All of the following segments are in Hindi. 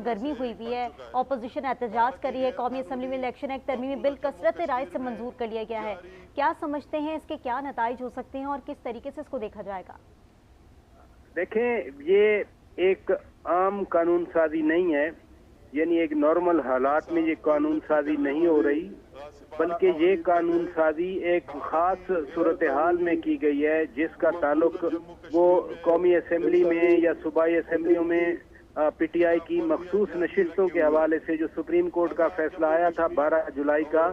गर्मी हुई हुई है, ऑपोजिशन एहतजाज कर रही है। कौमी असम्बली में इलेक्शन एक्ट तरमीमी बिल कसरत राय से मंजूर कर लिया गया है। क्या समझते हैं, इसके क्या नताइज हो सकते हैं और किस तरीके से इसको देखा जाएगा? देखें, ये एक आम कानून साजी नहीं है, यानी एक नॉर्मल हालात में ये कानून साजी नहीं हो रही, बल्कि ये कानून साजी एक खास सूरत हाल में की गई है, जिसका ताल्लुक वो कौमी असम्बली में या सूबाई असम्बलियों में पीटीआई की मखसूस नशिस्तों के हवाले से जो सुप्रीम कोर्ट का फैसला आया था 12 जुलाई का,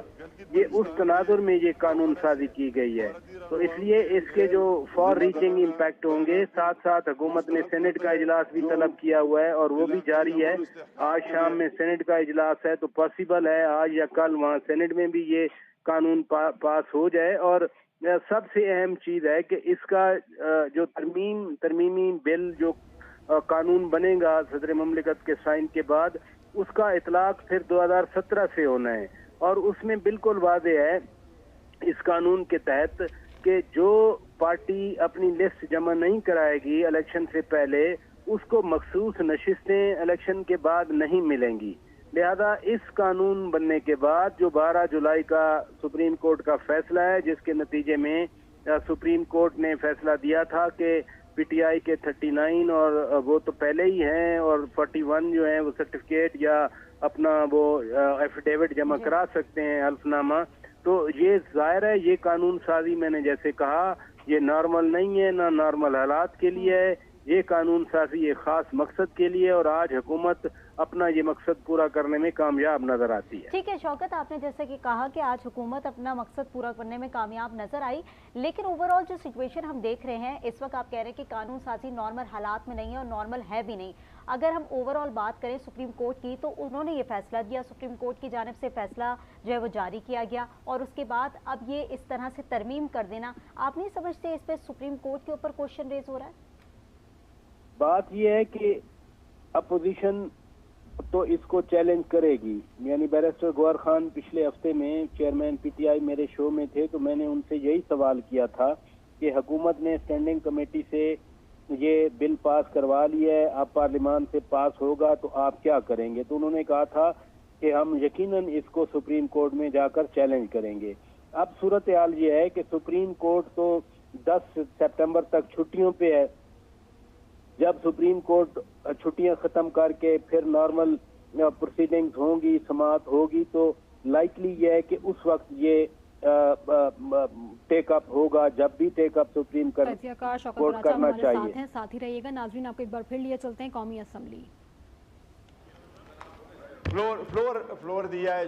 ये उस तनाजुर में ये कानून साजी की गई है। तो इसलिए इसके जो फॉर रीचिंग इम्पैक्ट होंगे, साथ साथ हुकूमत ने सेनेट का इजलास भी तलब किया हुआ है और वो भी जारी है। आज शाम में सेनेट का इजलास है, तो पॉसिबल है आज या कल वहाँ सेनेट में भी ये कानून पास हो जाए। और सबसे अहम चीज है कि इसका जो तरमीमी बिल जो कानून बनेगा सदर ममलिकत के साइन के बाद, उसका इतलाक फिर 2017 से होना है। और उसमें बिल्कुल वाज़ेह है इस कानून के तहत कि जो पार्टी अपनी लिस्ट जमा नहीं कराएगी इलेक्शन से पहले, उसको मखसूस नशिस्तें इलेक्शन के बाद नहीं मिलेंगी। लिहाजा इस कानून बनने के बाद जो 12 जुलाई का सुप्रीम कोर्ट का फैसला है, जिसके नतीजे में सुप्रीम कोर्ट ने फैसला दिया था कि पीटीआई के 39 और वो तो पहले ही हैं और 41 जो है वो सर्टिफिकेट या अपना वो एफिडेविट जमा करा सकते हैं, हल्फनामा। तो ये जाहिर है ये कानून साजी, मैंने जैसे कहा, ये नॉर्मल नहीं है, ना नॉर्मल हालात के लिए है। ये कानून साजी एक खास मकसद के लिए, और आज हुकूमत अपना ये मकसद पूरा करने में कामयाब नजर आती है। ठीक है शौकत, आपने जैसे कि कहा कि आज हुकूमत अपना मकसद पूरा करने में कामयाब नजर आई, लेकिन ओवरऑल जो सिचुएशन हम देख रहे हैं इस वक्त, आप कह रहे हैं कि कानून साजी नॉर्मल हालात में नहीं है और नॉर्मल है भी नहीं। अगर हम ओवरऑल बात करें सुप्रीम कोर्ट की, तो उन्होंने ये फैसला दिया, सुप्रीम कोर्ट की जानिब से फैसला जो है वो जारी किया गया, और उसके बाद अब ये इस तरह से तरमीम कर देना, आप नहीं समझते इस पर सुप्रीम कोर्ट के ऊपर क्वेश्चन रेज हो रहा है? बात यह है कि अपोजिशन तो इसको चैलेंज करेगी। यानी बैरिस्टर गौहर खान पिछले हफ्ते में चेयरमैन पीटीआई मेरे शो में थे, तो मैंने उनसे यही सवाल किया था कि हुकूमत ने स्टैंडिंग कमेटी से ये बिल पास करवा लिया है, अब पार्लियामान से पास होगा तो आप क्या करेंगे? तो उन्होंने कहा था कि हम यकीनन इसको सुप्रीम कोर्ट में जाकर चैलेंज करेंगे। अब सूरत हाल ये है कि सुप्रीम कोर्ट तो 10 सितंबर तक छुट्टियों पे है। जब सुप्रीम कोर्ट छुट्टियां खत्म करके फिर नॉर्मल प्रोसीडिंग्स होंगी, समाअत होगी, तो लाइकली ये है कि उस वक्त ये टेकअप होगा, जब भी टेकअप सुप्रीम कोर्ट करना चाहिए। साथ ही रहिएगा नाजरीन, आपको एक बार फिर लिए चलते हैं कौमी असम्बली। फ्लोर दिया है